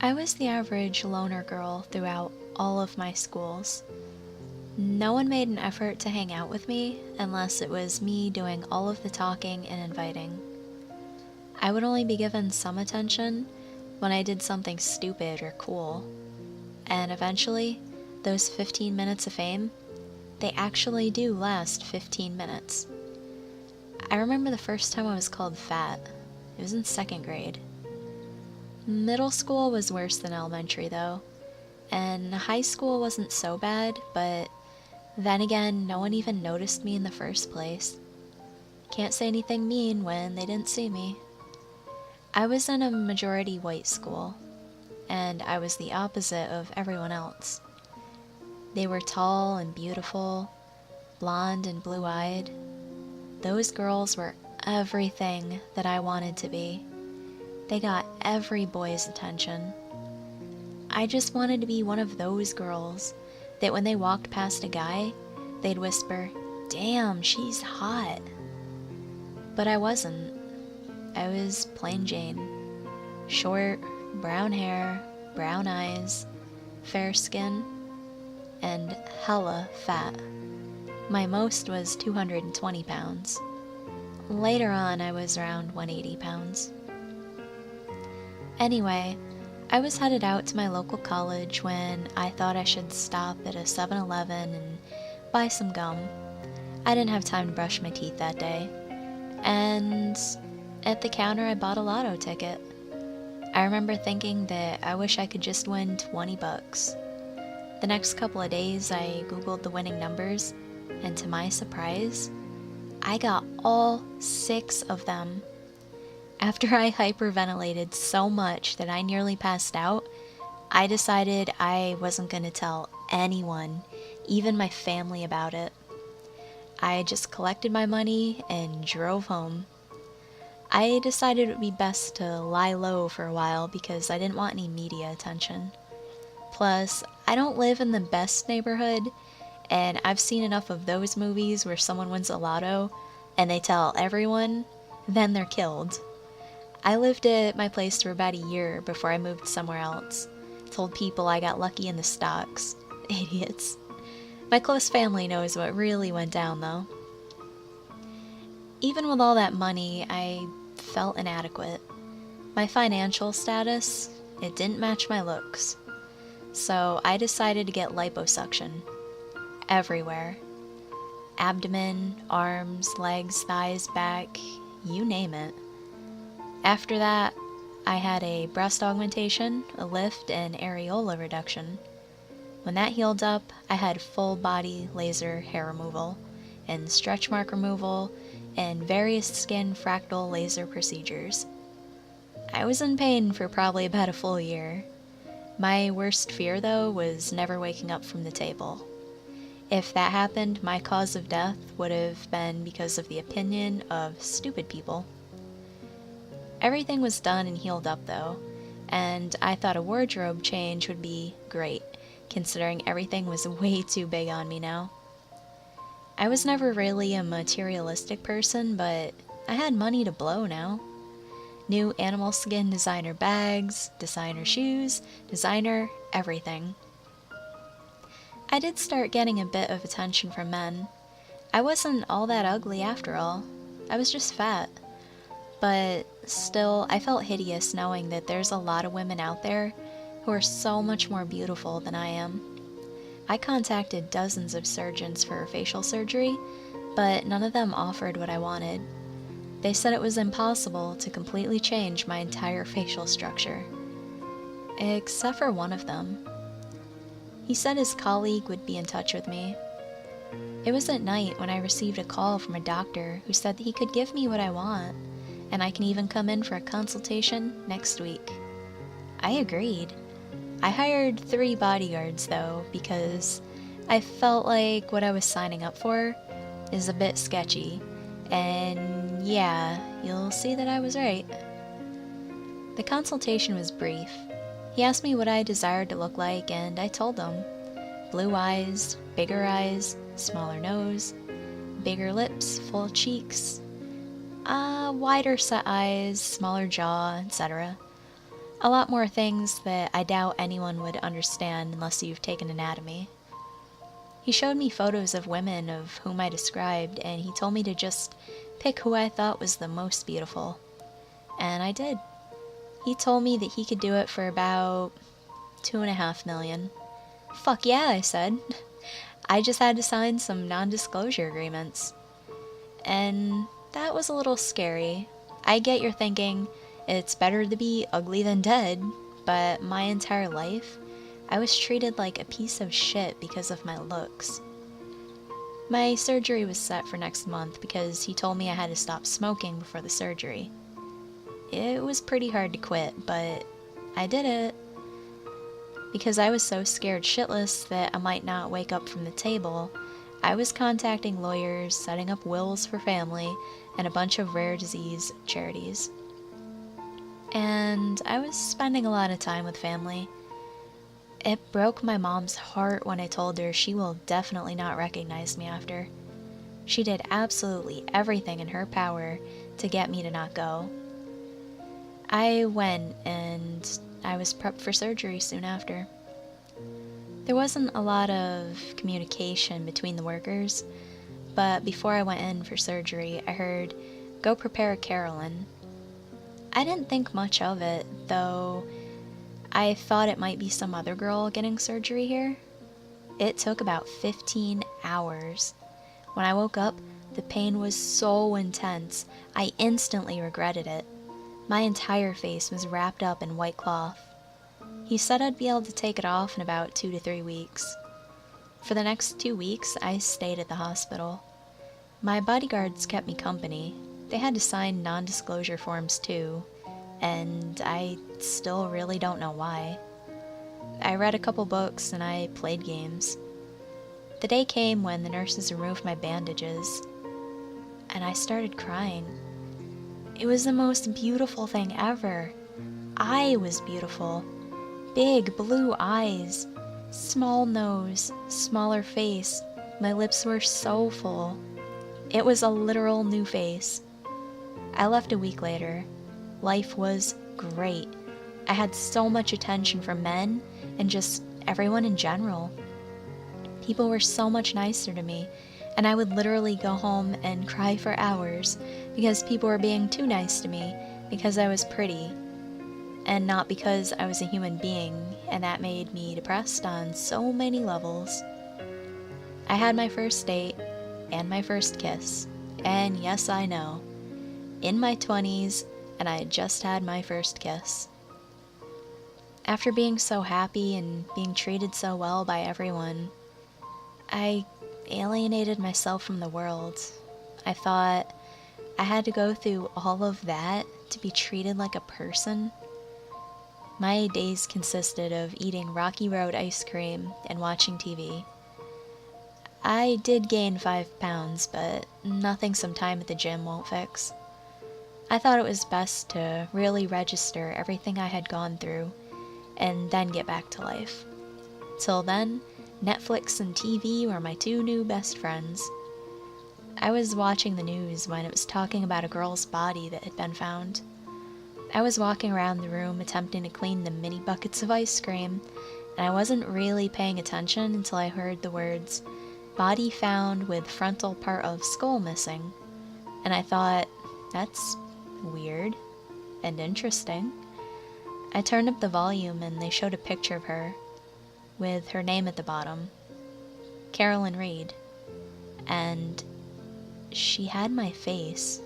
I was the average loner girl throughout all of my schools. No one made an effort to hang out with me unless it was me doing all of the talking and inviting. I would only be given some attention when I did something stupid or cool. And eventually, those 15 minutes of fame, they actually do last 15 minutes. I remember the first time I was called fat. It was in second grade. Middle school was worse than elementary though, and high school wasn't so bad, but then again, no one even noticed me in the first place. Can't say anything mean when they didn't see me. I was in a majority white school, and I was the opposite of everyone else. They were tall and beautiful, blonde and blue-eyed. Those girls were everything that I wanted to be. They got every boy's attention. I just wanted to be one of those girls that when they walked past a guy, they'd whisper, "Damn, she's hot." But I wasn't. I was plain Jane. Short, brown hair, brown eyes, fair skin, and hella fat. My most was 220 pounds. Later on, I was around 180 pounds. Anyway, I was headed out to my local college when I thought I should stop at a 7-Eleven and buy some gum. I didn't have time to brush my teeth that day. And at the counter, I bought a lotto ticket. I remember thinking that I wish I could just win 20 bucks. The next couple of days, I Googled the winning numbers, and to my surprise, I got all 6 of them. After I hyperventilated so much that I nearly passed out, I decided I wasn't going to tell anyone, even my family, about it. I just collected my money and drove home. I decided it would be best to lie low for a while because I didn't want any media attention. Plus, I don't live in the best neighborhood, and I've seen enough of those movies where someone wins a lotto and they tell everyone, then they're killed. I lived at my place for about a year before I moved somewhere else. Told people I got lucky in the stocks. Idiots. My close family knows what really went down though. Even with all that money, I felt inadequate. My financial status, it didn't match my looks. So I decided to get liposuction. Everywhere. Abdomen, arms, legs, thighs, back, you name it. After that, I had a breast augmentation, a lift, and areola reduction. When that healed up, I had full body laser hair removal, and stretch mark removal, and various skin fractal laser procedures. I was in pain for probably about a full year. My worst fear, though, was never waking up from the table. If that happened, my cause of death would have been because of the opinion of stupid people. Everything was done and healed up though, and I thought a wardrobe change would be great, considering everything was way too big on me now. I was never really a materialistic person, but I had money to blow now. New animal skin designer bags, designer shoes, designer everything. I did start getting a bit of attention from men. I wasn't all that ugly after all. I was just fat. But still, I felt hideous knowing that there's a lot of women out there who are so much more beautiful than I am. I contacted dozens of surgeons for facial surgery, but none of them offered what I wanted. They said it was impossible to completely change my entire facial structure. Except for one of them. He said his colleague would be in touch with me. It was at night when I received a call from a doctor who said that he could give me what I want, and I can even come in for a consultation next week. I agreed. I hired 3 bodyguards though, because I felt like what I was signing up for is a bit sketchy, and yeah, you'll see that I was right. The consultation was brief. He asked me what I desired to look like, and I told him. Blue eyes, smaller nose, bigger lips, full cheeks, wider set eyes, smaller jaw, etc. A lot more things that I doubt anyone would understand unless you've taken anatomy. He showed me photos of women of whom I described, and he told me to just pick who I thought was the most beautiful. And I did. He told me that he could do it for about 2.5 million. Fuck yeah, I said. I just had to sign some non-disclosure agreements. And that was a little scary. I get you're thinking, it's better to be ugly than dead, but my entire life, I was treated like a piece of shit because of my looks. My surgery was set for next month because he told me I had to stop smoking before the surgery. It was pretty hard to quit, but I did it. Because I was so scared shitless that I might not wake up from the table, I was contacting lawyers, setting up wills for family, and a bunch of rare disease charities. And I was spending a lot of time with family. It broke my mom's heart when I told her she will definitely not recognize me after. She did absolutely everything in her power to get me to not go. I went, and I was prepped for surgery soon after. There wasn't a lot of communication between the workers, but before I went in for surgery, I heard, "Go prepare Carolyn." I didn't think much of it, though I thought it might be some other girl getting surgery here. It took about 15 hours. When I woke up, the pain was so intense, I instantly regretted it. My entire face was wrapped up in white cloth. He said I'd be able to take it off in about 2 to 3 weeks. For the next 2 weeks, I stayed at the hospital. My bodyguards kept me company. They had to sign non-disclosure forms too, and I still really don't know why. I read a couple books and I played games. The day came when the nurses removed my bandages, and I started crying. It was the most beautiful thing ever. I was beautiful. Big blue eyes, small nose, smaller face. My lips were so full. It was a literal new face. I left a week later. Life was great. I had so much attention from men and just everyone in general. People were so much nicer to me, and I would literally go home and cry for hours because people were being too nice to me because I was pretty, and not because I was a human being, and that made me depressed on so many levels. I had my first date and my first kiss, and yes, I know, in my 20s, and I had just had my first kiss. After being so happy and being treated so well by everyone, I alienated myself from the world. I thought I had to go through all of that to be treated like a person. My days consisted of eating Rocky Road ice cream and watching TV. I did gain 5 pounds, but nothing some time at the gym won't fix. I thought it was best to really register everything I had gone through and then get back to life. Till then, Netflix and TV were my 2 new best friends. I was watching the news when it was talking about a girl's body that had been found. I was walking around the room attempting to clean the mini buckets of ice cream, and I wasn't really paying attention until I heard the words, "Body found with frontal part of skull missing." And I thought, that's weird and interesting. I turned up the volume and they showed a picture of her, with her name at the bottom, Carolyn Reed, and she had my face.